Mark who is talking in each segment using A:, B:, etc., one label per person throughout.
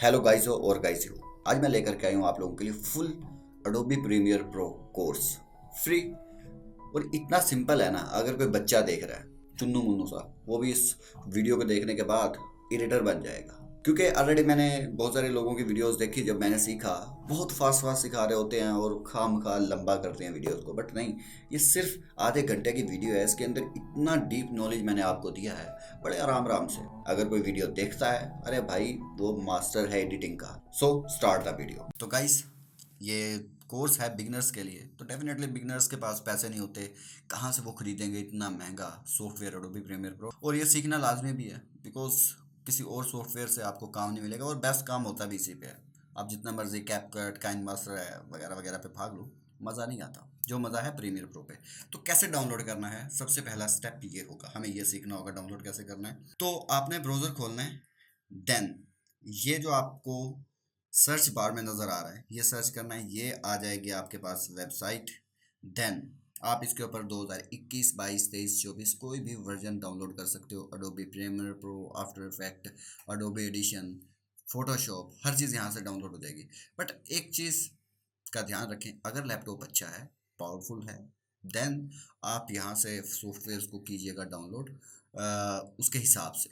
A: Hello guys और guys आज मैं लेकर के आई हूँ आप लोगों के लिए full Adobe Premiere Pro course free. और इतना सिंपल है ना, अगर कोई बच्चा देख रहा है चुन्नू मुन्नू सा, वो भी इस वीडियो को देखने के बाद एडिटर बन जाएगा। क्योंकि ऑलरेडी मैंने बहुत सारे लोगों की वीडियोस देखी, जब मैंने सीखा बहुत फास्ट फास्ट सिखा रहे होते हैं और खाम खा लंबा करते हैं वीडियोस को, बट नहीं, ये सिर्फ आधे घंटे की वीडियो है। इसके अंदर इतना डीप नॉलेज मैंने आपको दिया है बड़े आराम आराम से। अगर कोई वीडियो देखता है, अरे भाई वो मास्टर है एडिटिंग का। So start the video. तो गाइस, ये कोर्स है बिगनर्स के लिए, तो डेफिनेटली बिगनर्स के पास पैसे नहीं होते, कहाँ से वो खरीदेंगे इतना महंगा सॉफ्टवेयर एडोबी प्रीमियर प्रो। और ये सीखना लाजमी भी है, बिकॉज किसी और सॉफ्टवेयर से आपको काम नहीं मिलेगा, और बेस्ट काम होता भी इसी पे है। आप जितना मर्जी कैपकट काइन मास्टर है वगैरह वगैरह पे भाग लो, मज़ा नहीं आता जो मज़ा है प्रीमियर प्रो पे। तो कैसे डाउनलोड करना है, सबसे पहला स्टेप ये होगा, हमें ये सीखना होगा डाउनलोड कैसे करना है। तो आपने ब्राउज़र खोलना है, देन ये जो आपको सर्च बार में नज़र आ रहा है ये सर्च करना है, ये आ जाएगी आपके पास वेबसाइट। देन आप इसके ऊपर 2021, 22, 23, 24 कोई भी वर्जन डाउनलोड कर सकते हो। Adobe Premiere Pro, after effect, Adobe edition, Photoshop, हर चीज़ यहाँ से डाउनलोड हो जाएगी। बट एक चीज़ का ध्यान रखें, अगर लैपटॉप अच्छा है, पावरफुल है, देन आप यहाँ से सॉफ्टवेयर को कीजिएगा डाउनलोड उसके हिसाब से।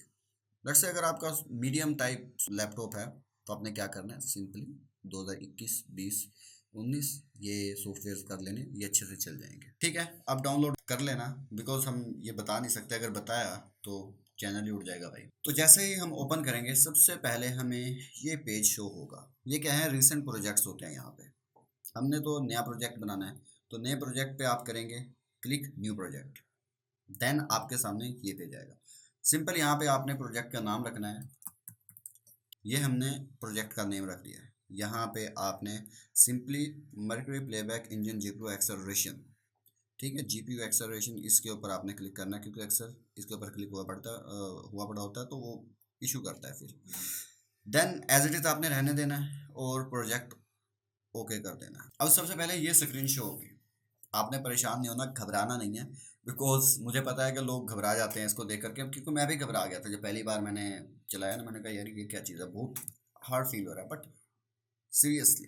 A: लेट्स से अगर आपका मीडियम टाइप लैपटॉप है, तो आपने क्या करना है, सिंपली 2021, 20, 19 ये सॉफ्टवेयर कर लेने, ये अच्छे से चल जाएंगे। ठीक है, अब डाउनलोड कर लेना, बिकॉज हम ये बता नहीं सकते, अगर बताया तो चैनल ही उड़ जाएगा भाई। तो जैसे ही हम ओपन करेंगे, सबसे पहले हमें ये पेज शो होगा। ये क्या है, रिसेंट प्रोजेक्ट्स होते हैं यहाँ पे। हमने तो नया प्रोजेक्ट बनाना है, तो नए प्रोजेक्ट पे आप करेंगे क्लिक न्यू प्रोजेक्ट, देन आपके सामने ये पेज आएगा। सिंपल यहाँ पे आपने प्रोजेक्ट का नाम रखना है। ये हमने प्रोजेक्ट का नेम रख दिया है। यहाँ पे आपने simply mercury playback engine GPU acceleration, ठीक है, जीपीयू एक्सेलरेशन, इसके ऊपर आपने क्लिक करना है, क्योंकि अक्सर इसके ऊपर क्लिक हुआ पड़ा होता है तो वो इशू करता है फिर। देन एज इट इज़ आपने रहने देना है और प्रोजेक्ट ओके कर देना है। अब सबसे पहले ये स्क्रीन शो होगी, आपने परेशान नहीं होना, घबराना नहीं है, बिकॉज मुझे पता है कि लोग घबरा जाते हैं इसको देख करके, क्योंकि मैं भी घबरा गया था जब पहली बार मैंने चलाया ना। मैंने कहा यार ये क्या चीज़ है, बहुत हार्ड फील हो रहा है, बट सीरियसली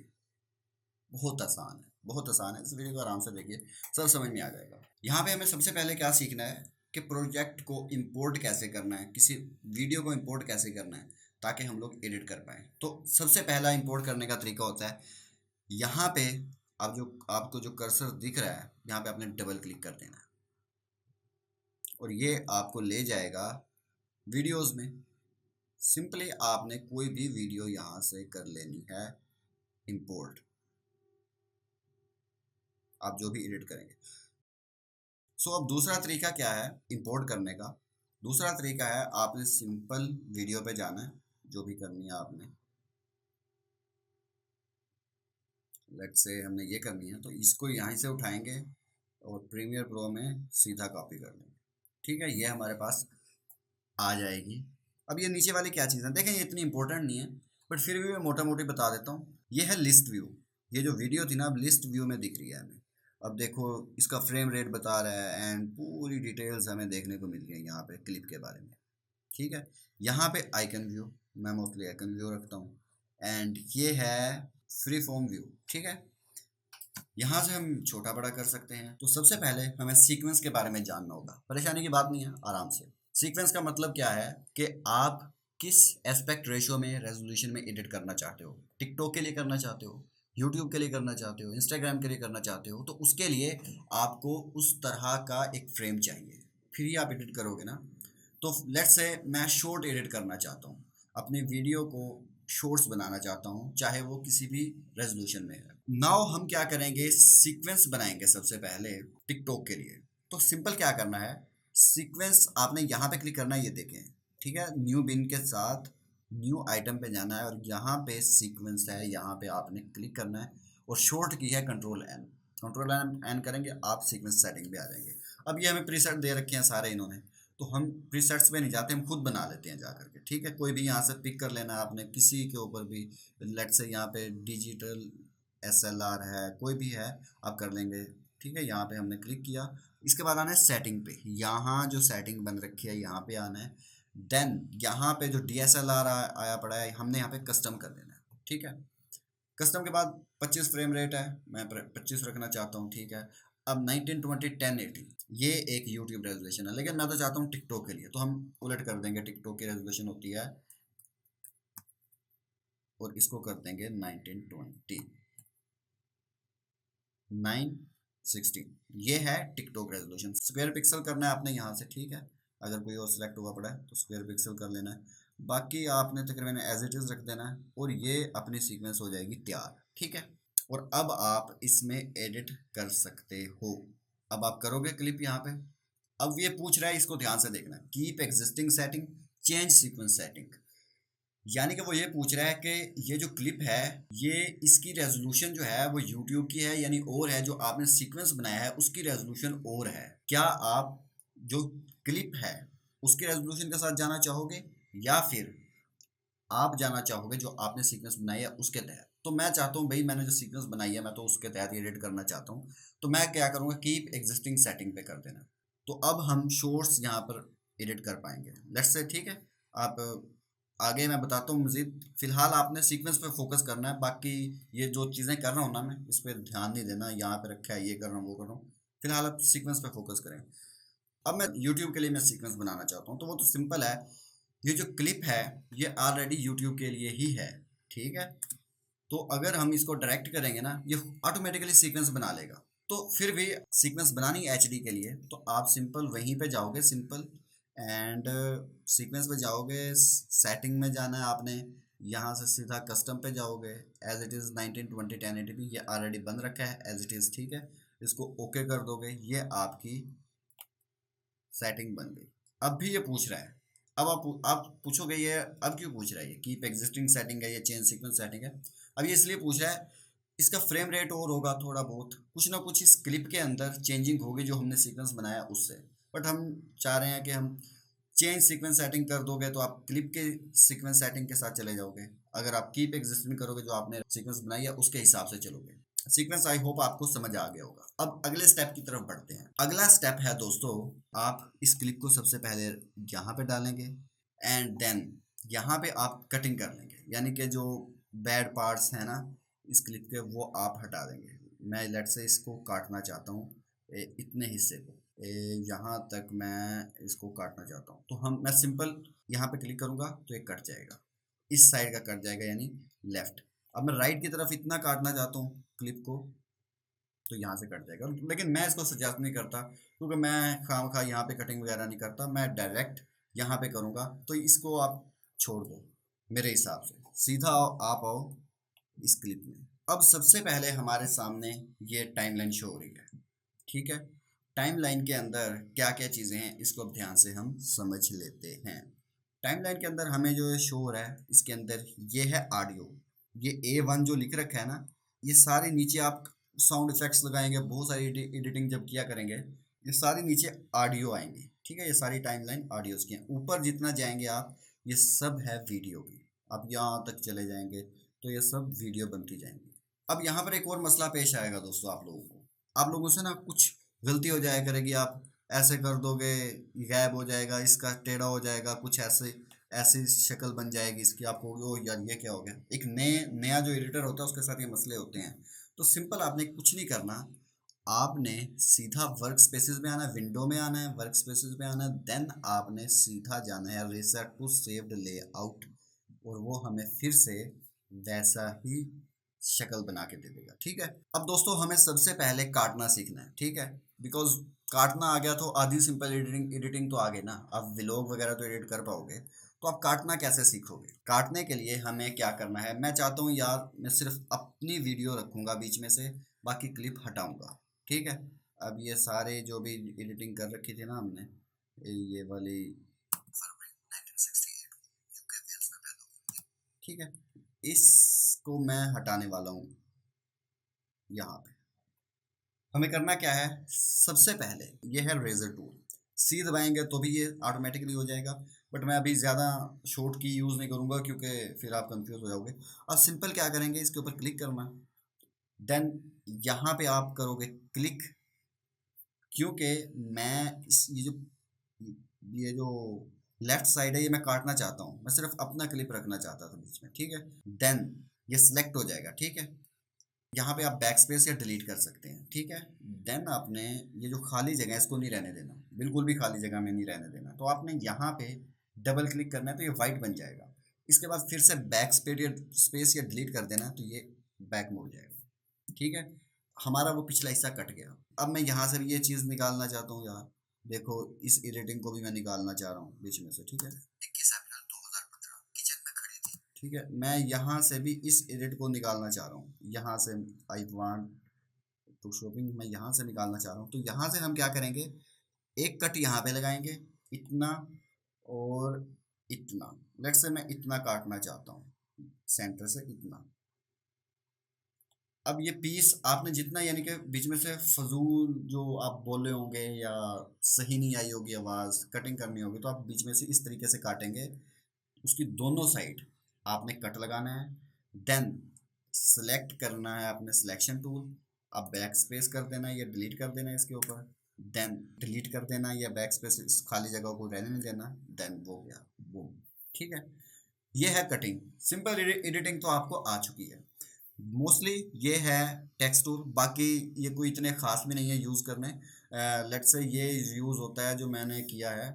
A: बहुत आसान है, बहुत आसान है। इस वीडियो को आराम से देखिए, सब समझ में आ जाएगा। यहाँ पे हमें सबसे पहले क्या सीखना है कि प्रोजेक्ट को इंपोर्ट कैसे करना है, किसी वीडियो को इंपोर्ट कैसे करना है, ताकि हम लोग एडिट कर पाएँ। तो सबसे पहला इंपोर्ट करने का तरीका होता है, यहाँ पे आप जो आपको जो कर्सर दिख रहा है, यहाँ पे आपने डबल क्लिक कर देना है, और ये आपको ले जाएगा वीडियोस में। सिंपली आपने कोई भी वीडियो यहाँ से कर लेनी है इंपोर्ट, आप जो भी एडिट करेंगे। सो अब दूसरा तरीका क्या है इंपोर्ट करने का, दूसरा तरीका है आपने सिंपल वीडियो पे जाना है, जो भी करनी है आपने। लेट्स से हमने ये करनी है, तो इसको यहाँ से उठाएंगे और प्रीमियर प्रो में सीधा कॉपी कर लेंगे। ठीक है, ये हमारे पास आ जाएगी। अब ये नीचे वाली क्या चीज़ है, देखें ये इतनी इंपॉर्टेंट नहीं है, बट फिर भी मैं मोटा मोटी बता देता हूँ। ये है लिस्ट व्यू। ये जो वीडियो थी ना, अब लिस्ट व्यू में दिख रही है हमें। अब देखो इसका फ्रेम रेट बता रहा है, एंड पूरी डिटेल्स हमें देखने को मिल रही है यहाँ पे क्लिप के बारे में। ठीक है, यहाँ पे आइकन व्यू, मैं मोस्टली आइकन व्यू रखता हूँ, एंड ये है फ्री फॉर्म व्यू। ठीक है, यहाँ से हम छोटा बड़ा कर सकते हैं। तो सबसे पहले हमें सीक्वेंस के बारे में जानना होगा, परेशानी की बात नहीं है, आराम से। सीक्वेंस का मतलब क्या है कि आप किस एस्पेक्ट रेशियो में, रेजोल्यूशन में एडिट करना चाहते हो। टिकटॉक के लिए करना चाहते हो, यूट्यूब के लिए करना चाहते हो, इंस्टाग्राम के लिए करना चाहते हो, तो उसके लिए आपको उस तरह का एक फ्रेम चाहिए, फिर ही आप एडिट करोगे ना। तो लेट्स से मैं शॉर्ट एडिट करना चाहता हूँ, अपनी वीडियो को शॉर्ट्स बनाना चाहता हूँ, चाहे वो किसी भी रेजोल्यूशन में है। नाउ हम क्या करेंगे, सीक्वेंस बनाएंगे सबसे पहले टिकटॉक के लिए। तो सिंपल क्या करना है, सीक्वेंस आपने यहाँ पे क्लिक करना है, ये देखें, ठीक है, न्यू बिन के साथ न्यू आइटम पे जाना है, और यहाँ पे सीक्वेंस है, यहाँ पे आपने क्लिक करना है, और शॉर्ट की है control N. Control N N करेंगे आप सीक्वेंस सेटिंग पे आ जाएंगे। अब ये हमें प्रीसेट दे रखे हैं सारे इन्होंने, तो हम प्रीसेट्स पे नहीं जाते, हम खुद बना लेते हैं जा करके। ठीक है, कोई भी यहाँ से पिक कर लेना आपने, किसी के ऊपर भी। लेट से यहाँ पे डिजिटल SLR है, कोई भी है, आप कर लेंगे। ठीक है, यहाँ पे हमने क्लिक किया, इसके बाद आना है सेटिंग पे। यहाँ जो सेटिंग बन रखी है यहाँ पे आना है, देन यहाँ पे जो DSLR आया पड़ा है, हमने यहाँ पे कस्टम कर देना है, ठीक है। कस्टम के बाद 25 फ्रेम रेट है, मैं 25 रखना चाहता हूँ, ठीक है। अब 1920 1080 ये एक यूट्यूब रेजोल्यूशन है, लेकिन मैं तो चाहता हूँ टिकटॉक के लिए, तो हम उलट कर देंगे। टिकटॉक की रेजोल्यूशन होती है और इसको कर देंगे 1920 960। ये है टिकटॉक रेजोल्यूशन। स्क्वायर पिक्सल करना है आपने यहाँ से, ठीक है। अगर कोई और सिलेक्ट हुआ पड़ा है तो स्क्वायर पिक्सल कर लेना है। बाकी आपने तकरीबन एज इट इज़ रख देना है और ये अपनी सीक्वेंस हो जाएगी तैयार, ठीक है। और अब आप इसमें एडिट कर सकते हो। अब आप करोगे क्लिप यहाँ पे। अब ये पूछ रहा है, इसको ध्यान से देखना, keep existing setting, change sequence setting. यानी कि वो ये पूछ रहा है कि ये जो क्लिप है, ये इसकी रेजोल्यूशन जो है वो यूट्यूब की है यानी और है, जो आपने सीक्वेंस बनाया है उसकी रेजोल्यूशन और है। क्या आप जो क्लिप है उसकी रेजोल्यूशन के साथ जाना चाहोगे या फिर आप जाना चाहोगे जो आपने सीक्वेंस बनाई है उसके तहत? तो मैं चाहता हूँ भाई, मैंने जो सीक्वेंस बनाई है मैं तो उसके तहत एडिट करना चाहता हूँ। तो मैं क्या करूँगा, कीप एग्जिस्टिंग सेटिंग पे कर देना। तो अब हम शॉर्ट्स यहाँ पर एडिट कर पाएंगे, लेट्स से, ठीक है। आप आगे मैं बताता हूँ मज़ीद, फिलहाल आपने सीक्वेंस पे फोकस करना है। बाकी ये जो चीज़ें कर रहा हूँ ना मैं, इस पर ध्यान नहीं देना, यहाँ पे रखा है, ये कर रहा हूँ वो कर रहा हूँ। फिलहाल आप सीक्वेंस पे फोकस करें। अब मैं यूट्यूब के लिए मैं सीक्वेंस बनाना चाहता हूँ, तो वो तो सिंपल है। ये जो क्लिप है ये ऑलरेडी यूट्यूब के लिए ही है, ठीक है। तो अगर हम इसको डायरेक्ट करेंगे ना, ये ऑटोमेटिकली सीक्वेंस बना लेगा। तो फिर भी सीक्वेंस बनानी है एचडी के लिए, तो आप सिंपल वहीं पे जाओगे, सिंपल एंड सीक्वेंस पे जाओगे, सेटिंग में जाना है आपने, यहाँ से सीधा कस्टम पे जाओगे। एज इट इज़ 1920 1080p ये ऑलरेडी बन रखा है एज इट इज़, ठीक है। इसको ओके कर दोगे, ये आपकी सेटिंग बन गई। अब भी ये पूछ रहा है। अब आप पूछोगे ये अब क्यों पूछ रहा है, ये कीप एग्जिस्टिंग सेटिंग है, ये चेंज सीक्वेंस सेटिंग है। अब ये इसलिए पूछ रहा है, इसका फ्रेम रेट और होगा थोड़ा बहुत, कुछ ना कुछ इस क्लिप के अंदर चेंजिंग होगी जो हमने सीक्वेंस बनाया उससे। बट हम चाह रहे हैं कि हम चेंज सीक्वेंस सेटिंग कर दोगे तो आप क्लिप के सीक्वेंस सेटिंग के साथ चले जाओगे। अगर आप कीप एग्जिस्टिंग करोगे, जो आपने सीक्वेंस बनाई है उसके हिसाब से चलोगे। सीक्वेंस आई होप आपको समझ आ गया होगा। अब अगले स्टेप की तरफ बढ़ते हैं। अगला स्टेप है दोस्तों, आप इस क्लिप को सबसे पहले यहाँ पे डालेंगे एंड देन यहाँ पे आप कटिंग कर लेंगे, यानी कि जो बैड पार्ट्स हैं ना इस क्लिप के वो आप हटा देंगे। मैं लेट से इसको काटना चाहता हूँ, इतने हिस्से को, यहाँ तक मैं इसको काटना चाहता हूँ। तो मैं सिंपल यहाँ पे क्लिक करूँगा तो ये कट जाएगा, इस साइड का कट जाएगा यानी लेफ्ट। अब मैं राइट की तरफ इतना काटना चाहता हूँ क्लिप को, तो यहाँ से कट जाएगा। लेकिन मैं इसको सजेस्ट नहीं करता, क्योंकि मैं खामखा यहाँ पे कटिंग वगैरह नहीं करता, मैं डायरेक्ट यहाँ पे करूँगा। तो इसको आप छोड़ दो, मेरे हिसाब से सीधा आप आओ इस क्लिप में। अब सबसे पहले हमारे सामने ये टाइमलाइन शो हो रही है, ठीक है। टाइमलाइन के अंदर क्या क्या चीज़ें हैं इसको अब ध्यान से हम समझ लेते हैं। टाइमलाइन के अंदर हमें जो शो हो रहा है इसके अंदर ये है ऑडियो, ये A1 जो लिख रखा है ना, ये सारे नीचे आप साउंड इफेक्ट्स लगाएंगे, बहुत सारी एडिटिंग जब किया करेंगे, ये सारी नीचे ऑडियो आएंगे, ठीक है। ये सारी टाइमलाइन ऑडियोज की हैं। ऊपर जितना जाएंगे आप, ये सब है वीडियो की। आप यहाँ तक चले जाएंगे तो ये सब वीडियो बनती जाएंगी। अब यहाँ पर एक और मसला पेश आएगा दोस्तों, आप लोगों को, आप लोगों से ना कुछ गलती हो जाया करेगी। आप ऐसे कर दोगे, गायब हो जाएगा, इसका टेढ़ा हो जाएगा, कुछ ऐसे ऐसी शक्ल बन जाएगी इसकी, आपको ओ यार ये क्या हो गया। एक नया जो एडिटर होता है उसके साथ ये मसले होते हैं। तो सिंपल आपने कुछ नहीं करना, आपने सीधा वर्क स्पेसिस में आना है, विंडो में आना है, वर्क स्पेसिस में आना है, देन आपने सीधा जाना है रीसेट टू सेव्ड लेआउट, और वो हमें फिर से वैसा ही शक्ल बना के दे देगा, ठीक है। अब दोस्तों हमें सबसे पहले काटना सीखना है, ठीक है। बिकॉज काटना आ गया तो आधी सिंपल एडिटिंग तो आ गई ना, आप व्लॉग वगैरह तो एडिट कर पाओगे। तो आप काटना कैसे सीखोगे? काटने के लिए हमें क्या करना है, मैं चाहता हूँ यार मैं सिर्फ अपनी वीडियो रखूँगा बीच में से, बाकी क्लिप हटाऊँगा, ठीक है। अब ये सारे जो भी एडिटिंग कर रखी थी ना हमने, ये वाली, ठीक है, इसको मैं हटाने वाला हूँ। यहाँ पे हमें करना क्या है, सबसे पहले ये है रेजर टूल, सी दबाएंगे तो भी ये ऑटोमेटिकली हो जाएगा। बट मैं अभी ज़्यादा शॉर्ट की यूज़ नहीं करूँगा क्योंकि फिर आप कंफ्यूज हो जाओगे। अब सिंपल क्या करेंगे, इसके ऊपर क्लिक करना, देन यहाँ पे आप करोगे क्लिक, क्योंकि मैं ये जो लेफ्ट साइड है, ये मैं काटना चाहता हूँ, मैं सिर्फ अपना क्लिप रखना चाहता था बीच में, ठीक है। देन ये सिलेक्ट हो जाएगा, ठीक है। यहाँ पे आप बैक स्पेस या डिलीट कर सकते हैं, ठीक है। देन आपने ये जो खाली जगह है इसको नहीं रहने देना, बिल्कुल भी खाली जगह में नहीं रहने देना। तो आपने यहाँ पे डबल क्लिक करना है तो ये वाइट बन जाएगा। इसके बाद फिर से बैक स्पेस या डिलीट कर देना तो ये बैक में हो जाएगा, ठीक है। हमारा वो पिछला हिस्सा कट गया। अब मैं यहाँ से भी ये चीज़ निकालना चाहता हूँ यार, देखो इस एडिटिंग को भी मैं निकालना चाह रहा हूँ बीच में से, ठीक है। 21 अप्रैल 2015 किचन में खड़ी थी, ठीक है। मैं यहाँ से भी इस एडिट को निकालना चाह रहा हूँ, यहाँ से आई वांट टू शॉपिंग, मैं यहाँ से निकालना चाह रहा हूँ। तो यहाँ से हम क्या करेंगे, एक कट यहाँ पे लगाएंगे, इतना और इतना। लेट्स से मैं इतना काटना चाहता हूँ सेंटर से इतना। अब ये पीस आपने जितना यानी कि बीच में से फजूल जो आप बोले होंगे या सही नहीं आई होगी आवाज़, कटिंग करनी होगी, तो आप बीच में से इस तरीके से काटेंगे। उसकी दोनों साइड आपने कट लगाना है। देन सेलेक्ट करना है आपने सिलेक्शन टूल, अब बैक स्पेस कर देना है या डिलीट कर देना है इसके ऊपर। देन डिलीट कर देना है या बैक स्पेस इस खाली जगह को रहने नहीं देना। देन वो गया वो, ठीक है। ये है कटिंग। सिंपल एडिटिंग तो आपको आ चुकी है मोस्टली। ये है टेक्स्ट टूल, बाकी ये कोई इतने ख़ास भी नहीं है यूज़ करने। लेट्स से ये यूज़ होता है जो मैंने किया है।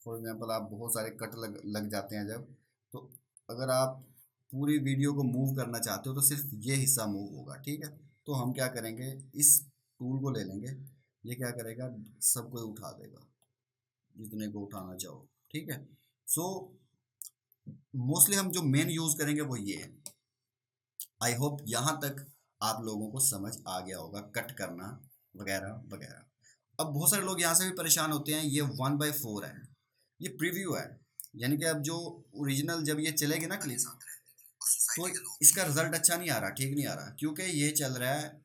A: फॉर एग्जांपल आप बहुत सारे कट लग जाते हैं जब, तो अगर आप पूरी वीडियो को मूव करना चाहते हो तो सिर्फ ये हिस्सा मूव होगा, ठीक है। तो हम क्या करेंगे, इस टूल को ले लेंगे, ये क्या करेगा सबको उठा देगा जितने को उठाना चाहो, ठीक है। सो मोस्टली हम जो मेन यूज़ करेंगे वो ये है। आई होप यहाँ तक आप लोगों को समझ आ गया होगा कट करना वगैरह वगैरह। अब बहुत सारे लोग यहाँ से भी परेशान होते हैं, ये 1/4 है, ये प्रीव्यू है, यानी कि अब जो ओरिजिनल जब ये चलेगी ना क्लिप तो इसका रिजल्ट अच्छा नहीं आ रहा, ठीक नहीं आ रहा, क्योंकि ये चल रहा है,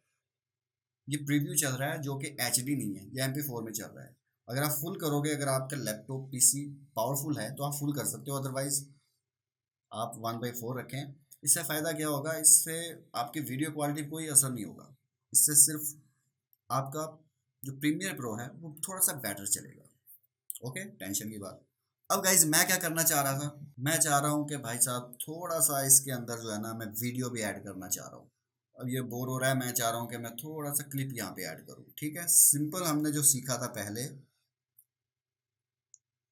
A: ये प्रीव्यू चल रहा है जो कि HD नहीं है, ये MP4 में चल रहा है। अगर आप फुल करोगे, अगर आपका लैपटॉप PC पावरफुल है तो आप फुल कर सकते हो, अदरवाइज आप 1/4 रखें। इससे फ़ायदा क्या होगा, इससे आपकी वीडियो क्वालिटी कोई असर नहीं होगा, इससे सिर्फ आपका जो प्रीमियर प्रो है वो थोड़ा सा बेटर चलेगा। ओके, टेंशन की बात। अब गाइज मैं क्या करना चाह रहा था, मैं चाह रहा हूँ कि भाई साहब थोड़ा सा इसके अंदर जो है ना मैं वीडियो भी ऐड करना चाह रहा हूँ। अब ये बोर हो रहा है, मैं चाह रहा हूँ कि मैं थोड़ा सा क्लिप यहाँ पे ऐड करूँ, ठीक है। सिंपल हमने जो सीखा था पहले,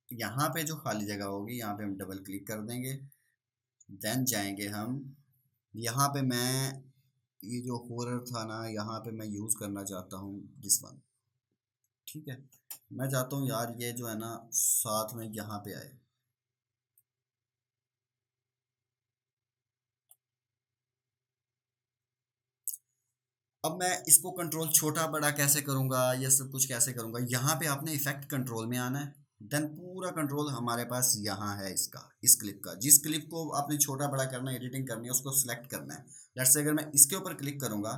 A: यहाँ पे जो खाली जगह होगी यहाँ पे हम डबल क्लिक कर देंगे। देन जाएंगे हम यहाँ पे, मैं ये जो हॉरर था ना यहाँ पे मैं यूज़ करना चाहता हूँ दिस वन, ठीक है। मैं चाहता हूँ यार ये जो है ना साथ में यहाँ पे आए। अब मैं इसको कंट्रोल छोटा बड़ा कैसे करूँगा, ये सब कुछ कैसे करूँगा, यहाँ पे आपने इफेक्ट कंट्रोल में आना है। देन पूरा कंट्रोल हमारे पास यहाँ है इसका, इस क्लिप का, जिस क्लिप को आपने छोटा बड़ा करना है, एडिटिंग करनी है, उसको सिलेक्ट करना है। जैसे अगर मैं इसके ऊपर क्लिक करूँगा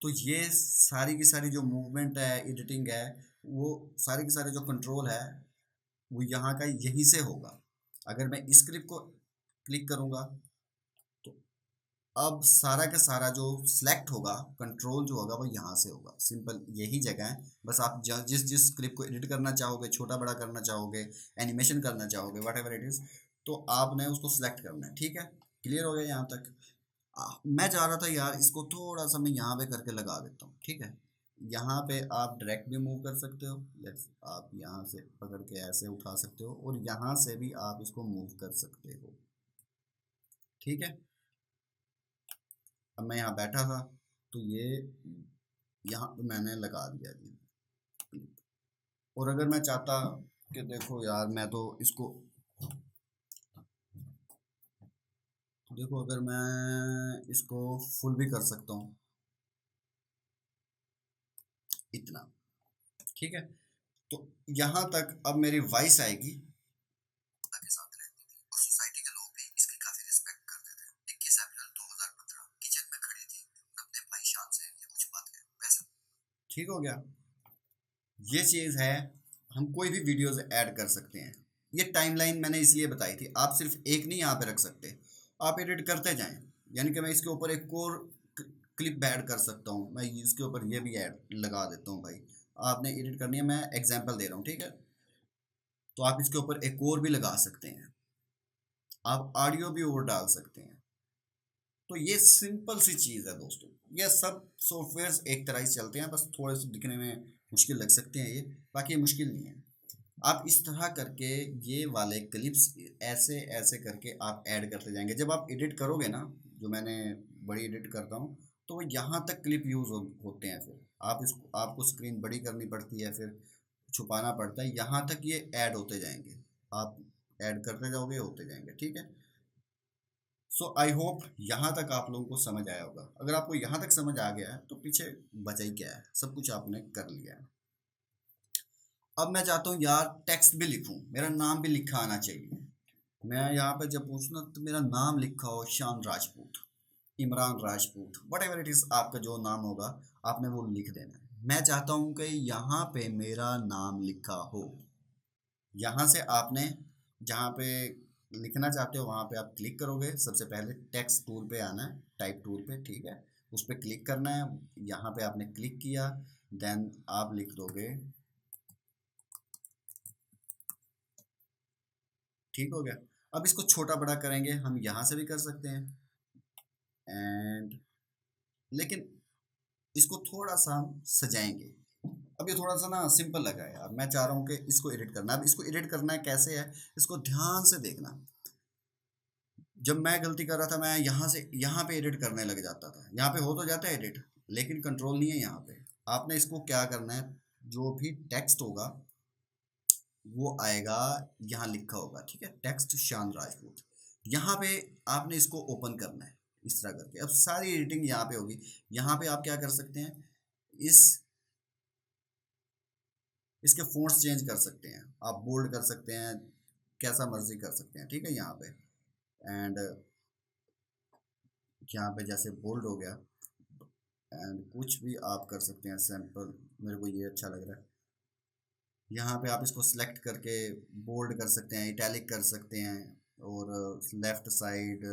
A: तो ये सारी की सारी जो मूवमेंट है, एडिटिंग है, वो सारे के सारे जो कंट्रोल है वो यहाँ का यहीं से होगा। अगर मैं इस क्लिप को क्लिक करूँगा तो अब सारा का सारा जो सिलेक्ट होगा, कंट्रोल जो होगा वो यहाँ से होगा। सिंपल यही जगह है, बस आप जिस जिस क्लिप को एडिट करना चाहोगे, छोटा बड़ा करना चाहोगे, एनिमेशन करना चाहोगे, वट एवर इट इज़, तो आपने उसको सिलेक्ट करना है, ठीक है। क्लियर हो गया यहाँ तक। मैं चाह रहा था यार इसको थोड़ा सा मैं यहाँ पे करके लगा देता हूँ, ठीक है। यहाँ पे आप डायरेक्ट भी मूव कर सकते हो, लेट्स आप यहाँ से पकड़ के ऐसे उठा सकते हो और यहाँ से भी आप इसको मूव कर सकते हो, ठीक है। अब मैं यहाँ बैठा था तो ये यहाँ पे मैंने लगा दिया जी। और अगर मैं चाहता कि देखो यार मैं तो इसको, देखो अगर मैं इसको फुल भी कर सकता हूँ इतना, ठीक है। तो यहाँ तक अब मेरी वॉइस आएगी के साथ रहती थी और सोसाइटी के लोग भी इसकी काफी रिस्पेक्ट करते थे। 21 अप्रैल 2015 किचन में खड़ी थी, अपने भाई शान से ये कुछ बात है वैसा, ठीक हो गया। ये चीज़ है, हम कोई भी वीडियोस ऐड कर सकते हैं। ये टाइमलाइन मैंने इसलिए बताई थी, आप सिर्फ एक नहीं यहाँ पे रख सकते, आप एडिट करते जाएं। यानी कि मैं इसके ऊपर एक और क्लिप ऐड कर सकता हूँ, मैं इसके ऊपर ये भी ऐड लगा देता हूँ भाई। आपने एडिट करनी है, मैं एग्जांपल दे रहा हूँ, ठीक है। तो आप इसके ऊपर एक और भी लगा सकते हैं, आप ऑडियो भी और डाल सकते हैं। तो ये सिंपल सी चीज़ है दोस्तों, ये सब सॉफ्टवेयर्स एक तरह से चलते हैं, बस थोड़े से दिखने में मुश्किल लग सकते हैं ये, बाकी ये मुश्किल नहीं है। आप इस तरह करके ये वाले क्लिप्स ऐसे ऐसे करके आप ऐड करते जाएंगे। जब आप एडिट करोगे ना, जो मैंने बड़ी एडिट करता हूँ, तो वो यहाँ तक क्लिप यूज़ होते हैं। फिर आप इसको, आपको स्क्रीन बड़ी करनी पड़ती है, फिर छुपाना पड़ता है, यहाँ तक ये ऐड होते जाएंगे। आप ऐड करते जाओगे, होते जाएंगे, ठीक है। सो आई होप यहाँ तक आप लोगों को समझ आया होगा। अगर आपको यहाँ तक समझ आ गया है तो पीछे बचा ही क्या है, सब कुछ आपने कर लिया है। अब मैं चाहता हूँ यार टेक्स्ट भी लिखूँ, मेरा नाम भी लिखा आना चाहिए। मैं यहाँ पर जब पूछना तो मेरा नाम लिखा हो, शान Rajput, Imran Rajput, what ever it is, आपका जो नाम होगा आपने वो लिख देना है। मैं चाहता हूँ कि यहाँ पे मेरा नाम लिखा हो। यहाँ से आपने जहाँ पे लिखना चाहते हो वहाँ पे आप क्लिक करोगे। सबसे पहले टेक्स्ट टूल पे आना है, टाइप टूल पे, ठीक है, उस पर क्लिक करना है। यहाँ पे आपने क्लिक किया, देन आप लिख दोगे, ठीक हो गया। अब इसको छोटा बड़ा करेंगे, हम यहाँ से भी कर सकते हैं, एंड लेकिन इसको थोड़ा सा हम सजाएंगे। अब ये थोड़ा सा ना सिंपल लगा है यार, मैं चाह रहा हूँ कि इसको एडिट करना। अब इसको एडिट करना है, कैसे है, इसको ध्यान से देखना। जब मैं गलती कर रहा था, मैं यहाँ से यहाँ पे एडिट करने लग जाता था। यहाँ पे हो तो जाता है एडिट, लेकिन कंट्रोल नहीं है यहाँ पे। आपने इसको क्या करना है, जो भी टेक्स्ट होगा वो आएगा, यहाँ लिखा होगा, ठीक है, टेक्स्ट शान राजपूत। यहाँ पे आपने इसको ओपन करना है इस तरह करके। अब सारी एडिटिंग यहाँ पे होगी। यहाँ पे आप क्या कर सकते हैं, इस इसके फ़ॉन्ट्स चेंज कर सकते हैं, आप बोल्ड कर सकते हैं, कैसा मर्जी कर सकते हैं, ठीक है। यहाँ पे एंड यहाँ पे जैसे बोल्ड हो गया, एंड कुछ भी आप कर सकते हैं सैम्पल, मेरे को ये अच्छा लग रहा है। यहाँ पे आप इसको सेलेक्ट करके बोल्ड कर सकते हैं, इटैलिक कर सकते हैं, और लेफ़्ट साइड,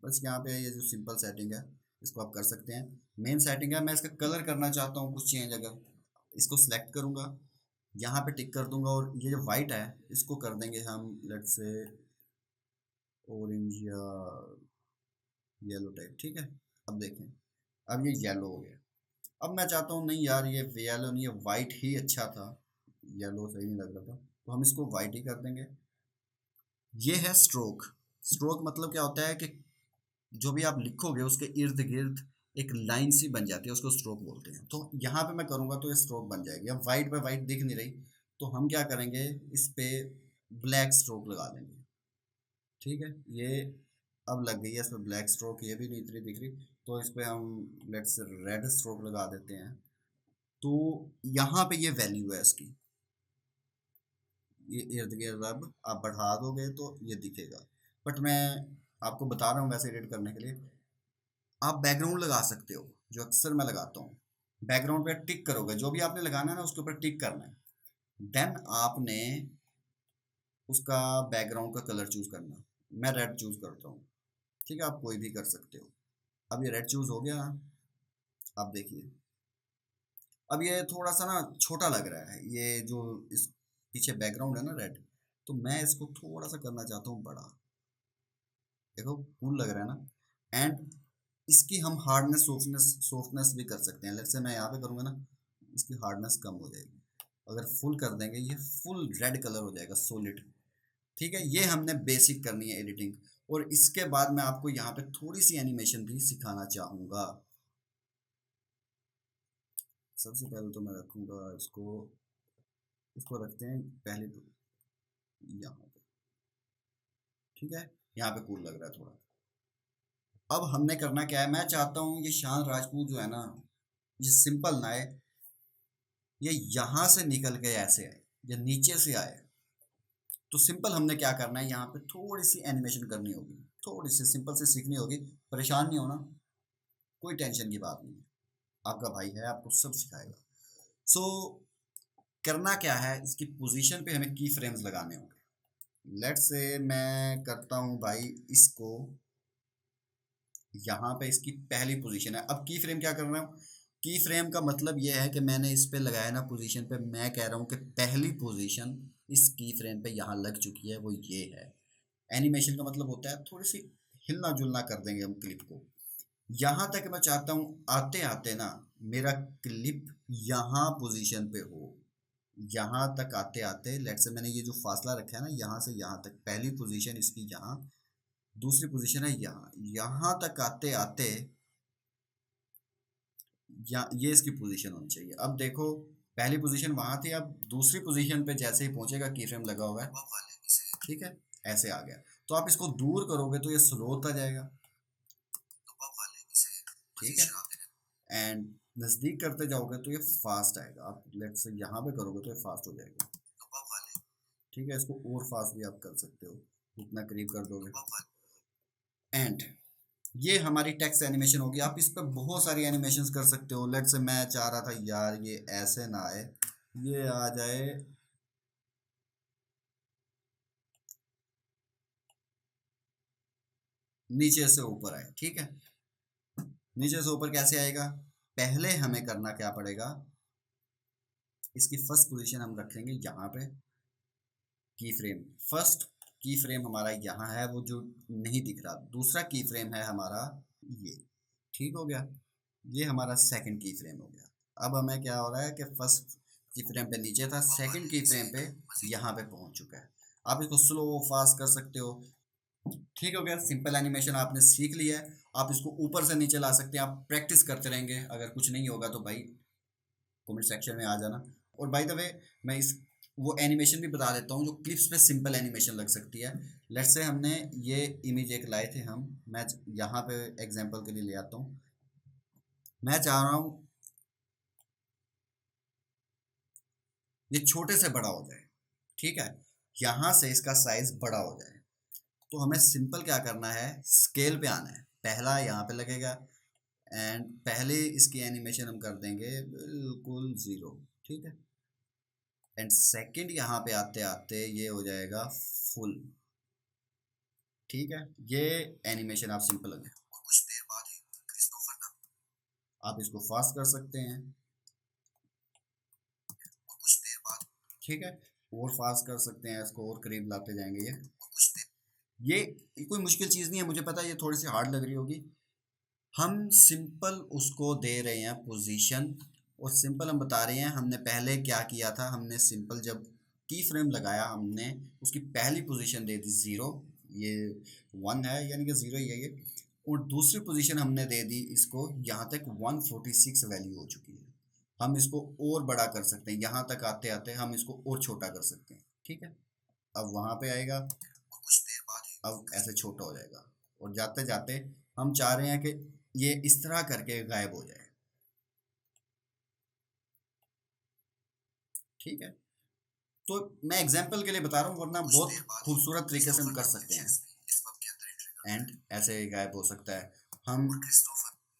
A: बस यहाँ पे ये जो सिंपल सेटिंग है इसको आप कर सकते हैं। मेन सेटिंग है, मैं इसका कलर करना चाहता हूँ कुछ चेंज, अगर इसको सिलेक्ट करूँगा, यहाँ पे टिक कर दूंगा, और ये जो वाइट है इसको कर देंगे हम लेट्स से ऑरेंज या येलो टाइप, ठीक है। अब देखें, अब ये येलो हो गया। अब मैं चाहता हूँ नहीं यार, ये येलो नहीं, ये वाइट ही अच्छा था, येलो सही नहीं लग रहा था, तो हम इसको वाइट ही कर देंगे। ये है स्ट्रोक। स्ट्रोक मतलब क्या होता है कि जो भी आप लिखोगे उसके इर्द गिर्द एक लाइन सी बन जाती है, उसको स्ट्रोक बोलते हैं। तो यहाँ पे मैं करूँगा तो ये स्ट्रोक बन जाएगी। अब वाइट पे वाइट दिख नहीं रही, तो हम क्या करेंगे, इस पे ब्लैक स्ट्रोक लगा देंगे, ठीक है। ये अब लग गई है इस पर ब्लैक स्ट्रोक, ये भी नहीं इतनी दिख रही, तो इस पे हम लेट्स रेड स्ट्रोक लगा देते हैं। तो यहाँ पे ये वैल्यू है इसकी, ये इर्द गिर्द अब आप बढ़ा दोगे तो ये दिखेगा। बट मैं आपको बता रहा हूँ वैसे एडिट करने के लिए, आप बैकग्राउंड लगा सकते हो, जो अक्सर मैं लगाता हूँ। बैकग्राउंड पे टिक करोगे, जो भी आपने लगाना है ना उसके ऊपर टिक करना है, देन आपने उसका बैकग्राउंड का कलर चूज करना। मैं रेड चूज करता हूँ, ठीक है, आप कोई भी कर सकते हो। अब ये रेड चूज हो गया, आप देखिए अब ये थोड़ा सा ना छोटा लग रहा है, ये जो इस पीछे बैकग्राउंड है ना रेड, तो मैं इसको थोड़ा सा करना चाहता हूँ बड़ा। देखो कूल लग रहा है ना। एंड इसकी हम हार्डनेस सॉफ्टनेस भी कर सकते हैं। लेट्स से मैं यहाँ पे करूँगा ना, इसकी हार्डनेस कम हो जाएगी। अगर फुल कर देंगे ये फुल रेड कलर हो जाएगा, सॉलिड, ठीक है। ये हमने बेसिक करनी है एडिटिंग, और इसके बाद मैं आपको यहाँ पे थोड़ी सी एनिमेशन भी सिखाना चाहूँगा। सबसे पहले तो मैं रखूँगा इसको, इसको रखते हैं पहले तो यहाँ पे, ठीक है। यहाँ पे कूल लग रहा है थोड़ा। अब हमने करना क्या है, मैं चाहता हूँ ये शान राजपूत जो है ना, ये सिंपल ना है, ये यहाँ से निकल के ऐसे आए, ये नीचे से आए। तो सिंपल हमने क्या करना है, यहाँ पे थोड़ी सी एनिमेशन करनी होगी, थोड़ी सी सिंपल से सीखनी होगी। परेशान नहीं होना, कोई टेंशन की बात नहीं है, आपका भाई है, आपको सब सिखाएगा। सो करना क्या है, इसकी पोजीशन पे हमें की फ्रेम्स लगाने होंगे। लेट्स से मैं करता हूँ भाई इसको, यहाँ पे इसकी पहली पोजीशन है। अब की फ्रेम क्या कर रहा हूँ, की फ्रेम का मतलब ये है कि मैंने इस पे लगाया ना पोजीशन पे, मैं कह रहा हूँ कि पहली पोजीशन इस की फ्रेम पे यहाँ लग चुकी है वो ये है। एनिमेशन का मतलब होता है थोड़ी सी हिलना जुलना कर देंगे हम क्लिप को। यहाँ तक मैं चाहता हूँ आते आते ना मेरा क्लिप यहाँ पोजीशन पे हो। यहाँ तक आते आते लेट्स से मैंने ये जो फासला रखा है ना यहाँ से यहाँ तक, पहली पोजीशन इसकी यहाँ, दूसरी पोजीशन है यहाँ, यहाँ तक आते आते ये इसकी पोजीशन होनी चाहिए। अब देखो पहली पोजीशन वहाँ थी, अब दूसरी पोजीशन पे जैसे ही पहुंचेगा की फ्रेम लगा हुआ है, ठीक है, ऐसे आ गया। तो आप इसको दूर करोगे तो ये स्लो होता जाएगा, ठीक है, एंड नज़दीक करते जाओगे तो ये फास्ट आएगा। आप लेट्स से यहाँ पे करोगे तो ये फास्ट हो जाएगा, ठीक है। इसको और फास्ट भी आप कर सकते हो, इतना करीब कर दोगे। एंड ये हमारी टेक्स्ट एनिमेशन होगी। आप इस पर बहुत सारी एनिमेशंस कर सकते हो। लेट्स से मैं चाह रहा था यार ये ऐसे ना आए, ये आ जाए नीचे से ऊपर आए, ठीक है। नीचे से ऊपर कैसे आएगा, पहले हमें करना क्या पड़ेगा, इसकी फर्स्ट पोजीशन हम रखेंगे यहाँ पे, की फ्रेम फर्स्ट की फ्रेम हमारा यहाँ है वो जो नहीं दिख रहा, दूसरा की फ्रेम है हमारा ये, ठीक हो गया। ये हमारा सेकंड की फ्रेम हो गया। अब हमें क्या हो रहा है कि फर्स्ट की फ्रेम पे नीचे था, सेकंड की फ्रेम पे यहाँ पे पहुँच चुका है। आप इसको स्लो फास्ट कर सकते हो, ठीक हो गया। सिंपल एनिमेशन आपने सीख लिया है। आप इसको ऊपर से नीचे ला सकते हैं, आप प्रैक्टिस करते रहेंगे। अगर कुछ नहीं होगा तो भाई कमेंट सेक्शन में आ जाना। और बाय द वे मैं इस वो एनिमेशन भी बता देता हूँ जो क्लिप्स पे सिंपल एनिमेशन लग सकती है। लेट्स से हमने ये इमेज एक लाए थे हम, मैं यहाँ पे एग्जांपल के लिए ले आता हूँ। मैं चाह रहा हूँ ये छोटे से बड़ा हो जाए, ठीक है, यहाँ से इसका साइज बड़ा हो जाए। तो हमें सिंपल क्या करना है, स्केल पे आना है। पहला यहाँ पे लगेगा एंड पहले इसकी एनिमेशन हम कर देंगे बिल्कुल 0, ठीक है। एंड सेकंड यहाँ पे आते आते ये हो जाएगा फुल, ठीक है। ये एनिमेशन आप सिंपल लगे, कुछ देर बाद इसको करना, आप इसको फास्ट कर सकते हैं और कुछ देर बाद, ठीक है, और फास्ट कर सकते हैं, इसको और करीब लाते जाएंगे। ये कोई मुश्किल चीज़ नहीं है, मुझे पता है ये थोड़ी सी हार्ड लग रही होगी। हम सिंपल उसको दे रहे हैं पोजीशन, और सिंपल हम बता रहे हैं हमने पहले क्या किया था। हमने सिंपल जब की फ्रेम लगाया हमने उसकी पहली पोजीशन दे दी 0, ये 1 है यानी कि 0 ही है ये। और दूसरी पोजीशन हमने दे दी इसको, यहाँ तक 146 वैल्यू हो चुकी है। हम इसको और बड़ा कर सकते हैं, यहाँ तक आते आते हम इसको और छोटा कर सकते हैं, ठीक है। अब वहाँ पे आएगा, कुछ देर बाद अब ऐसे छोटा हो जाएगा, और जाते जाते हम चाह रहे हैं कि ये इस तरह करके गायब हो जाए, ठीक है। तो मैं एग्जांपल के लिए बता रहा हूँ, वरना बहुत खूबसूरत तरीके से हम कर सकते हैं। एंड ऐसे गायब हो सकता है। हम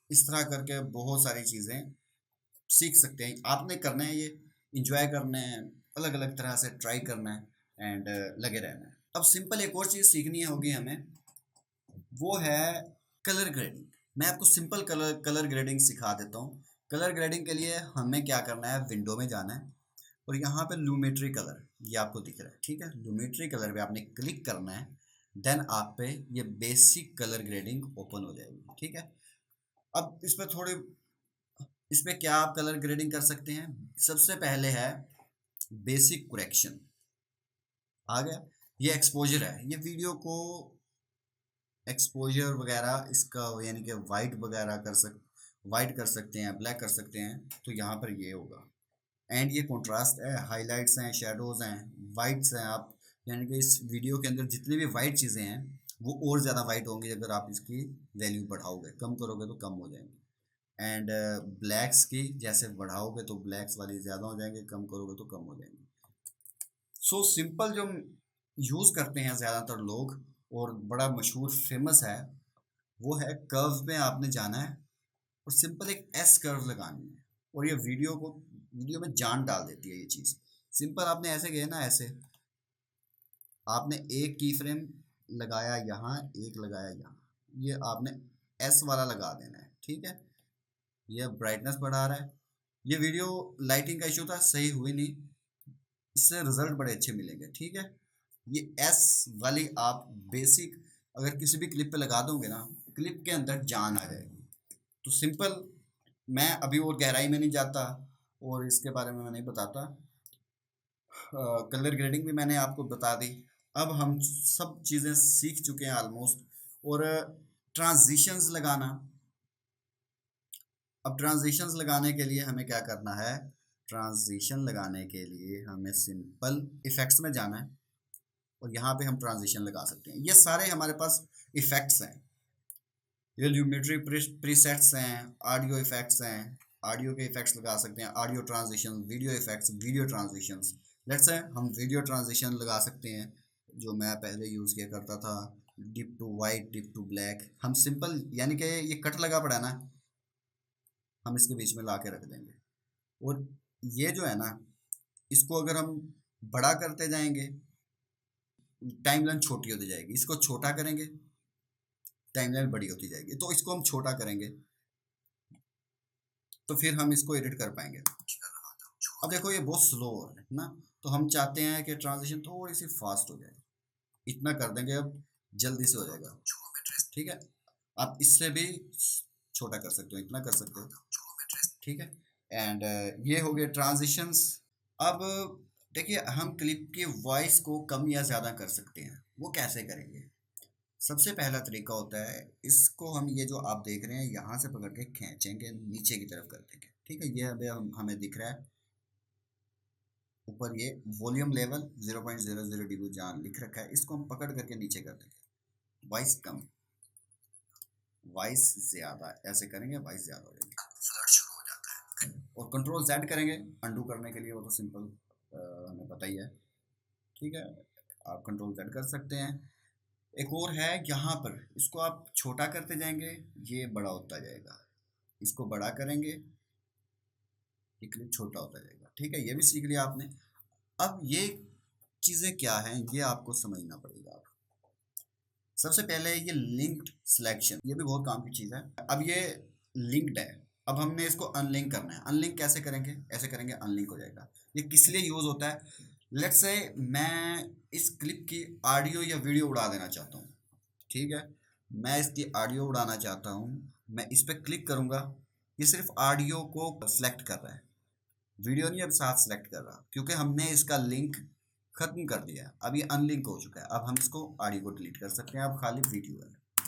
A: इस तरह करके बहुत सारी चीज़ें सीख सकते हैं। आपने करना है ये, इंजॉय करना है, अलग अलग तरह से ट्राई करना है एंड लगे रहना है। अब सिंपल एक और चीज़ सीखनी होगी हमें, वो है कलर ग्रेडिंग। मैं आपको सिंपल कलर ग्रेडिंग सिखा देता हूँ। कलर ग्रेडिंग के लिए हमें क्या करना है, विंडो में जाना है और यहाँ पे लूमेट्री कलर ये आपको दिख रहा है, ठीक है। लूमेट्री कलर पे आपने क्लिक करना है, देन आप पे ये बेसिक कलर ग्रेडिंग ओपन हो जाएगी, ठीक है। अब इस पर थोड़े, इस पर क्या आप कलर ग्रेडिंग कर सकते हैं। सबसे पहले है बेसिक करेक्शन, आ गया। ये एक्सपोजर है, ये वीडियो को एक्सपोजर वगैरह इसका यानी कि वाइट कर सकते हैं, ब्लैक कर सकते हैं, तो यहाँ पर ये होगा। एंड ये कंट्रास्ट है, हाइलाइट्स हैं, शेडोज़ हैं, वाइट्स हैं। आप यानी कि इस वीडियो के अंदर जितनी भी वाइट चीज़ें हैं वो और ज़्यादा वाइट होंगी अगर आप इसकी वैल्यू बढ़ाओगे, कम करोगे तो कम हो जाएंगी। एंड ब्लैक्स की जैसे बढ़ाओगे तो ब्लैक्स वाली ज़्यादा हो जाएंगे, कम करोगे तो कम हो जाएंगी। सो सिंपल जो यूज़ करते हैं ज़्यादातर लोग और बड़ा मशहूर फेमस है, वो है कर्व में आपने जाना है और सिंपल एक एस कर्व लगानी है, और ये वीडियो में जान डाल देती है ये चीज़। सिंपल आपने ऐसे गए ना, ऐसे आपने एक की फ्रेम लगाया यहाँ, एक लगाया यहाँ, ये आपने एस वाला लगा देना है, ठीक है। ये ब्राइटनेस बढ़ा रहा है, ये वीडियो लाइटिंग का इशू था, सही हुई नहीं, इससे रिजल्ट बड़े अच्छे मिलेंगे। ठीक है, ये एस वाली आप बेसिक अगर किसी भी क्लिप पे लगा दोगे ना, क्लिप के अंदर जान आ जाएगी। तो सिंपल, मैं अभी और गहराई में नहीं जाता और इसके बारे में मैं नहीं बताता। कलर ग्रेडिंग भी मैंने आपको बता दी। अब हम सब चीज़ें सीख चुके हैं ऑलमोस्ट। और ट्रांजिशंस लगाना, अब ट्रांजिशंस लगाने के लिए हमें क्या करना है, ट्रांजिशन लगाने के लिए हमें सिंपल इफ़ेक्ट्स में जाना है और यहाँ पे हम ट्रांजिशन लगा सकते हैं। ये सारे हमारे पास इफ़ेक्ट्स हैं, ये ल्यूमेट्री प्रीसेट्स हैं, ऑडियो इफ़ेक्ट्स हैं, ऑडियो के इफ़ेक्ट्स लगा सकते हैं, audio transition, video effects, video transitions. Let's say हम वीडियो ट्रांजिशन लगा सकते हैं, जो मैं पहले यूज़ किया करता था, dip to white, dip to black. हम सिंपल यानी कि ये कट लगा पड़ा ना, हम इसके बीच में ला के रख देंगे। और ये जो है ना, इसको अगर हम बड़ा करते जाएंगे, टाइमलाइन छोटी होती जाएगी। इसको छोटा करेंगे, टाइमलाइन बड़ी होती जाएगी। तो इसको हम छोटा करेंगे तो फिर हम इसको एडिट कर पाएंगे। अब देखो ये बहुत स्लो हो रहा है ना, तो हम चाहते हैं कि ट्रांजिशन थोड़ी सी फास्ट हो जाए। इतना कर देंगे, अब जल्दी से हो जाएगा। ठीक है, आप इससे भी छोटा कर सकते हो, इतना कर सकते हो। ठीक है, एंड ये हो गए ट्रांजिशंस। अब देखिए, हम क्लिप की वॉइस को कम या ज़्यादा कर सकते हैं। वो कैसे करेंगे? सबसे पहला तरीका होता है, इसको हम ये जो आप देख रहे हैं यहाँ से पकड़ के खींचेंगे, नीचे की तरफ कर देंगे। ठीक है, ये अभी हमें दिख रहा है ऊपर, ये वॉल्यूम लेवल 0.00 dB जान लिख रखा है। इसको हम पकड़ करके नीचे कर देंगे, वॉइस कम, वॉइस ज़्यादा, ऐसे करेंगे वॉइस ज़्यादा हो जाएगी, फ्लड शुरू हो जाता है। और कंट्रोल Z करेंगे अंडू करने के लिए, वो तो सिंपल हमें पता ही है। ठीक है, आप कंट्रोल Z कर सकते हैं। एक और है यहाँ पर, इसको आप छोटा करते जाएंगे, ये बड़ा होता जाएगा। इसको बड़ा करेंगे, ये क्लिप छोटा होता जाएगा। ठीक है, ये भी सीख लिया आपने। अब ये चीज़ें क्या हैं, ये आपको समझना पड़ेगा। सबसे पहले ये लिंक्ड सिलेक्शन, ये भी बहुत काम की चीज़ है। अब ये लिंक्ड है, अब हमने इसको अनलिंक करना है। अनलिंक कैसे करेंगे? ऐसे करेंगे, अनलिंक हो जाएगा। ये किस लिए यूज़ होता है? लेट्स से मैं इस क्लिप की ऑडियो या वीडियो उड़ा देना चाहता हूँ। ठीक है, मैं इसकी ऑडियो उड़ाना चाहता हूँ, मैं इस पर क्लिक करूँगा, ये सिर्फ ऑडियो को सिलेक्ट कर रहा है, वीडियो नहीं अब साथ सेलेक्ट कर रहा, क्योंकि हमने इसका लिंक खत्म कर दिया है। अब ये अनलिंक हो चुका है। अब हम इसको ऑडियो को डिलीट कर सकते हैं, अब खाली वीडियो है।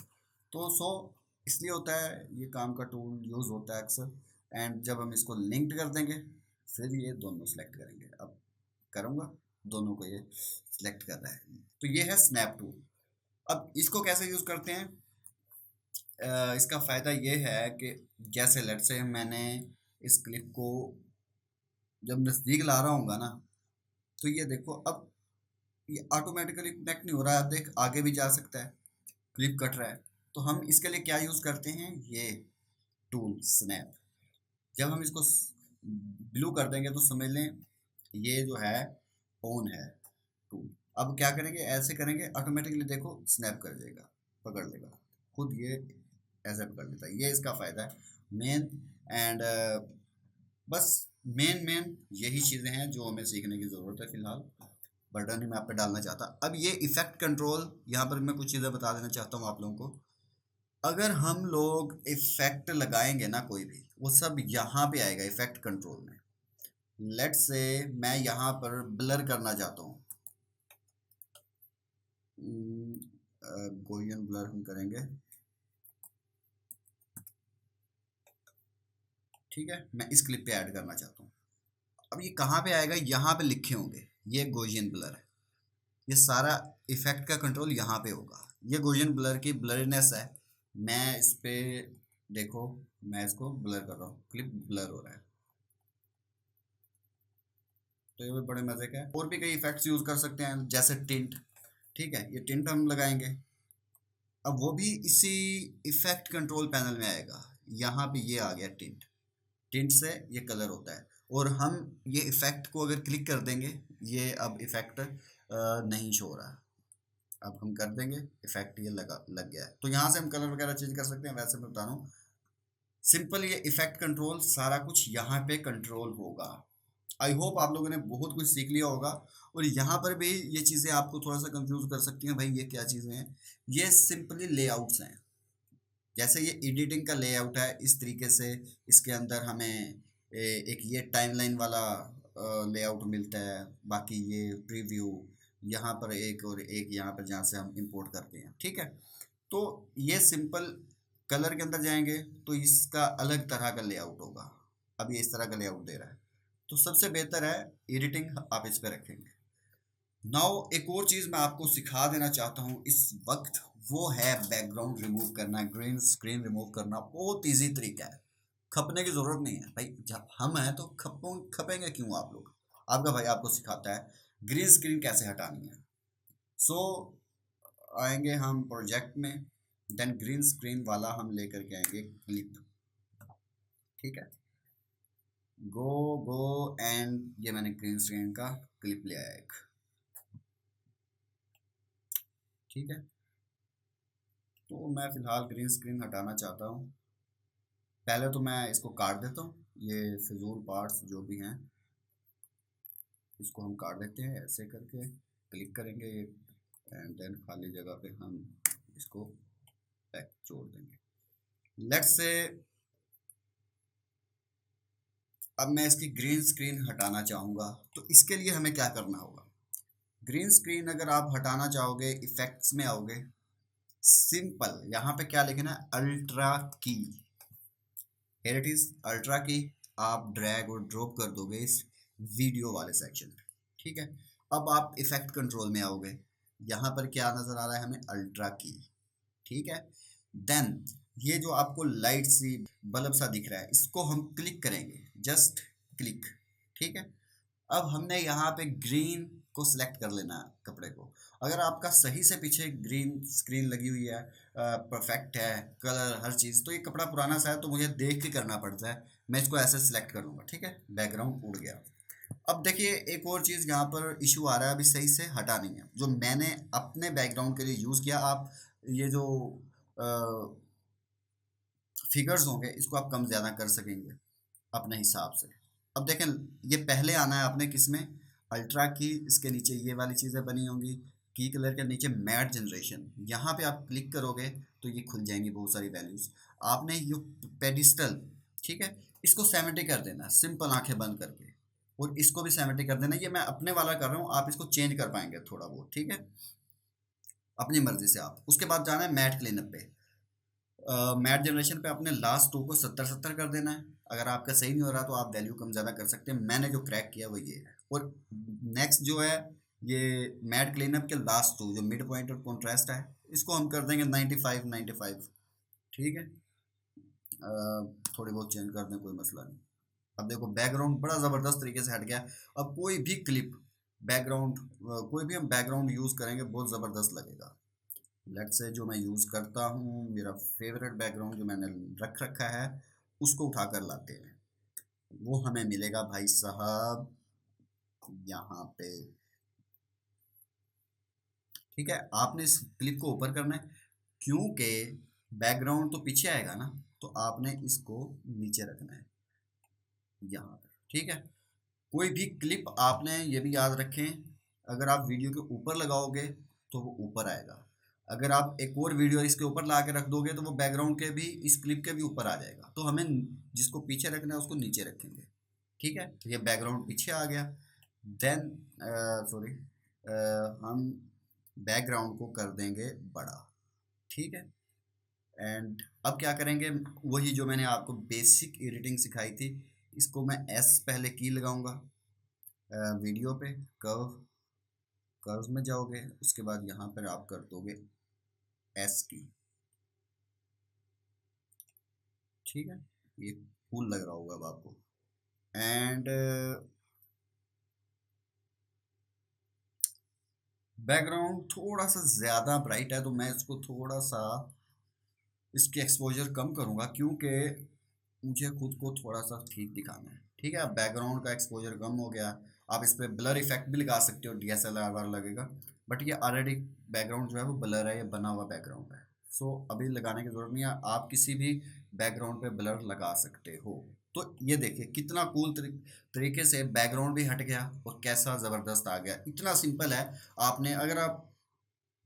A: तो इसलिए होता है, ये काम का टूल यूज़ होता है अक्सर। एंड जब हम इसको लिंक्ड कर देंगे, फिर ये दोनों सेलेक्ट करेंगे। अब करूँगा, दोनों को ये सिलेक्ट कर रहा है। तो ये है स्नैप टूल। अब इसको कैसे यूज़ करते हैं? इसका फ़ायदा ये है कि जैसे लेट्स से मैंने इस क्लिप को जब नज़दीक ला रहा हूँ ना, तो ये देखो, अब ये ऑटोमेटिकली कनेक्ट नहीं हो रहा है। देख, आगे भी जा सकता है, क्लिप कट रहा है। तो हम इसके लिए क्या यूज़ करते हैं, ये टूल स्नैप। जब हम इसको ब्लू कर देंगे तो समझ लें ये जो है ऑन है टूल। अब क्या करेंगे, ऐसे करेंगे, ऑटोमेटिकली देखो स्नैप कर जाएगा, पकड़ लेगा खुद, ये ऐसे पकड़ लेता है। ये इसका फ़ायदा है मेन। एंड बस मेन यही चीज़ें हैं जो हमें सीखने की ज़रूरत है फ़िलहाल। बटन ही मैं आप पे डालना चाहता। अब ये इफ़ेक्ट कंट्रोल, यहाँ पर मैं कुछ चीज़ें बता देना चाहता हूँ आप लोगों को। अगर हम लोग इफ़ेक्ट लगाएंगे ना कोई भी, वो सब यहाँ पे आएगा इफ़ेक्ट कंट्रोल में। लेट्स से मैं यहाँ पर ब्लर करना चाहता हूँ, गोयन ब्लर हम करेंगे। ठीक है, मैं इस क्लिप पे ऐड करना चाहता हूँ। अब ये कहाँ पे आएगा, यहाँ पे लिखे होंगे ये गॉसियन ब्लर है। ये सारा इफेक्ट का कंट्रोल यहाँ पे होगा। ये गॉसियन ब्लर की ब्लरीनेस है। मैं इस पे देखो, मैं इसको ब्लर कर रहा हूँ, क्लिप ब्लर हो रहा है। तो ये भी बड़े मज़े का है। और भी कई इफेक्ट्स यूज़ कर सकते हैं, जैसे टिंट। ठीक है, ये टिंट हम लगाएंगे। अब वो भी इसी इफेक्ट कंट्रोल पैनल में आएगा। यहाँ पे ये आ गया टिंट, टिंट से ये कलर होता है। और हम ये इफ़ेक्ट को अगर क्लिक कर देंगे, ये अब इफ़ेक्ट नहीं शो हो रहा। अब हम कर देंगे, इफ़ेक्ट ये लग गया है। तो यहाँ से हम कलर वगैरह चेंज कर सकते हैं। वैसे मैं बता रहा हूँ सिंपल, ये इफ़ेक्ट कंट्रोल सारा कुछ यहाँ पे कंट्रोल होगा। आई होप आप लोगों ने बहुत कुछ सीख लिया होगा। और यहाँ पर भी ये चीज़ें आपको थोड़ा सा कंफ्यूज कर सकती हैं, भाई ये क्या चीज़ें हैं। ये सिंपली लेआउट्स हैं। जैसे ये एडिटिंग का लेआउट है, इस तरीके से इसके अंदर हमें एक ये टाइमलाइन वाला लेआउट मिलता है। बाकी ये प्रीव्यू यहाँ पर एक, और एक यहाँ पर जहाँ से हम इंपोर्ट करते हैं, ठीक है। तो ये सिंपल कलर के अंदर जाएंगे तो इसका अलग तरह का लेआउट होगा। अब ये इस तरह का लेआउट दे रहा है, तो सबसे बेहतर है एडिटिंग आप इस पर रखेंगे। नाउ एक और चीज़ मैं आपको सिखा देना चाहता हूँ इस वक्त, वो है बैकग्राउंड रिमूव करना, ग्रीन स्क्रीन रिमूव करना। बहुत इजी तरीका है, खपने की ज़रूरत नहीं है भाई। जब हम हैं तो खपेंगे क्यों आप लोग। आपका भाई आपको सिखाता है ग्रीन स्क्रीन कैसे हटानी है। सो आएंगे हम प्रोजेक्ट में, देन ग्रीन स्क्रीन वाला हम लेकर के आएंगे क्लिप, ठीक है। गो गो एंड ये मैंने ग्रीन स्क्रीन का क्लिप ले आया एक, ठीक है। तो मैं फ़िलहाल ग्रीन स्क्रीन हटाना चाहता हूँ। पहले तो मैं इसको काट देता हूँ, ये फिजूल पार्ट्स जो भी हैं इसको हम काट देते हैं। ऐसे करके क्लिक करेंगे एंड देन खाली जगह पे हम इसको बैक जोड़ देंगे। लेट्स से अब मैं इसकी ग्रीन स्क्रीन हटाना चाहूँगा, तो इसके लिए हमें क्या करना होगा। ग्रीन स्क्रीन अगर आप हटाना चाहोगे, इफ़ेक्ट्स में आओगे, सिंपल यहाँ पे क्या लिखना है, अल्ट्रा की। हियर इट इज अल्ट्रा की। आप ड्रैग और ड्रॉप कर दोगे इस वीडियो वाले सेक्शन पे, ठीक है। अब आप इफेक्ट कंट्रोल में आओगे, यहाँ पर क्या नज़र आ रहा है हमें, अल्ट्रा की, ठीक है। देन ये जो आपको लाइट सी बल्ब सा दिख रहा है, इसको हम क्लिक करेंगे, जस्ट क्लिक, ठीक है। अब हमने यहाँ पे ग्रीन को सिलेक्ट कर लेना है कपड़े को। अगर आपका सही से पीछे ग्रीन स्क्रीन लगी हुई है, परफेक्ट है कलर हर चीज़, तो ये कपड़ा पुराना सा है तो मुझे देख के करना पड़ता है। मैं इसको ऐसे सिलेक्ट कर लूँगा, ठीक है। बैकग्राउंड उड़ गया। अब देखिए एक और चीज़ यहाँ पर इशू आ रहा है, अभी सही से हटा नहीं है, जो मैंने अपने बैकग्राउंड के लिए यूज़ किया। आप ये जो फिगर्स होंगे इसको आप कम ज़्यादा कर सकेंगे अपने हिसाब से। अब देखें, ये पहले आना है आपने किस में, अल्ट्रा की, इसके नीचे ये वाली चीज़ें बनी होंगी, की कलर के नीचे मैट जनरेशन, यहाँ पे आप क्लिक करोगे तो ये खुल जाएंगी बहुत सारी वैल्यूज़। आपने ये पेडिस्टल, ठीक है, इसको 70 कर देना, सिंपल आंखें बंद करके। और इसको भी 70 कर देना, ये मैं अपने वाला कर रहा हूँ, आप इसको चेंज कर पाएंगे थोड़ा बहुत, ठीक है, अपनी मर्जी से आप। उसके बाद जाना है मैट क्लीनअप पे। मैट जनरेशन पे अपने लास्ट टू को 70-70 कर देना है। अगर आपका सही नहीं हो रहा तो आप वैल्यू कम ज़्यादा कर सकते हैं, मैंने जो क्रैक किया वो ये है। और नेक्स्ट जो है ये मैट क्लीनअप के लास्ट टू जो मिड पॉइंट और कॉन्ट्रास्ट है, इसको हम कर देंगे 95-95, ठीक है। थोड़ी बहुत चेंज कर दें, कोई मसला नहीं। अब देखो बैकग्राउंड बड़ा ज़बरदस्त तरीके से हट गया। अब कोई भी क्लिप बैकग्राउंड, कोई भी हम बैकग्राउंड यूज़ करेंगे बहुत ज़बरदस्त लगेगा। लेट्स से जो मैं यूज़ करता हूँ, मेरा फेवरेट बैकग्राउंड जो मैंने रख रखा है, उसको उठा कर लाते हैं। वो हमें मिलेगा भाई साहब यहाँ पे, ठीक है। आपने इस क्लिप को ऊपर करना है, क्योंकि बैकग्राउंड तो पीछे आएगा ना, तो आपने इसको नीचे रखना है यहाँ पर, ठीक है। कोई भी क्लिप आपने ये भी याद रखें, अगर आप वीडियो के ऊपर लगाओगे तो वो ऊपर आएगा। अगर आप एक और वीडियो इसके ऊपर ला के रख दोगे तो वो बैकग्राउंड के भी, इस क्लिप के भी ऊपर आ जाएगा। तो हमें जिसको पीछे रखना है उसको नीचे रखेंगे, ठीक है। ये बैकग्राउंड पीछे आ गया। देन सॉरी, हम बैकग्राउंड को कर देंगे बड़ा, ठीक है। एंड अब क्या करेंगे, वही जो मैंने आपको बेसिक एडिटिंग सिखाई थी, इसको मैं एस पहले की लगाऊंगा, वीडियो पे कर्व, कर्व में जाओगे, उसके बाद यहाँ पर आप कर दोगे एस की, ठीक है। ये कूल लग रहा होगा अब आपको। एंड बैकग्राउंड थोड़ा सा ज़्यादा ब्राइट है तो मैं इसको थोड़ा सा इसकी एक्सपोजर कम करूँगा, क्योंकि मुझे खुद को थोड़ा सा ठीक दिखाना है, ठीक है। बैकग्राउंड का एक्सपोजर कम हो गया। आप इस पर ब्लर इफेक्ट भी लगा सकते हो, DSLR वाला लगेगा, बट ये ऑलरेडी बैकग्राउंड जो है वो ब्लर है, ये बना हुआ बैकग्राउंड है। सो अभी लगाने की ज़रूरत नहीं है, आप किसी भी बैकग्राउंड पे ब्लर लगा सकते हो। तो ये देखिए कितना कूल तरीके से बैकग्राउंड भी हट गया और कैसा ज़बरदस्त आ गया। इतना सिंपल है। आपने अगर आप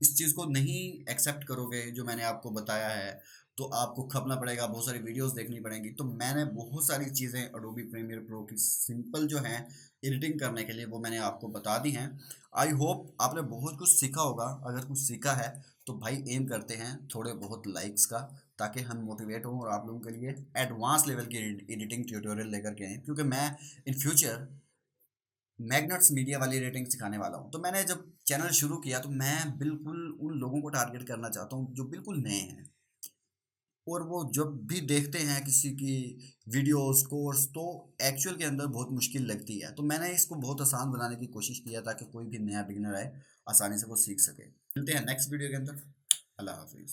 A: इस चीज़ को नहीं एक्सेप्ट करोगे जो मैंने आपको बताया है, तो आपको खपना पड़ेगा, बहुत सारी वीडियोस देखनी पड़ेंगी। तो मैंने बहुत सारी चीज़ें एडोबी प्रीमियर प्रो की सिंपल जो हैं एडिटिंग करने के लिए वो मैंने आपको बता दी हैं। आई होप आपने बहुत कुछ सीखा होगा। अगर कुछ सीखा है तो भाई एम करते हैं थोड़े बहुत लाइक्स का, ताकि हम मोटिवेट हों और आप लोगों के लिए एडवांस लेवल की एडिटिंग ट्यूटोरियल लेकर के आएँ, क्योंकि मैं इन फ्यूचर मैग्नेट्स मीडिया वाली रेटिंग सिखाने वाला हूँ। तो मैंने जब चैनल शुरू किया तो मैं बिल्कुल उन लोगों को टारगेट करना चाहता हूँ जो बिल्कुल नए हैं, और वो जब भी देखते हैं किसी की वीडियोस कोर्स तो एक्चुअल के अंदर बहुत मुश्किल लगती है। तो मैंने इसको बहुत आसान बनाने की कोशिश किया ताकि कोई भी नया बिगिनर आए आसानी से वो सीख सके। मिलते हैं नेक्स्ट वीडियो के अंदर। अल्लाह हाफिज़।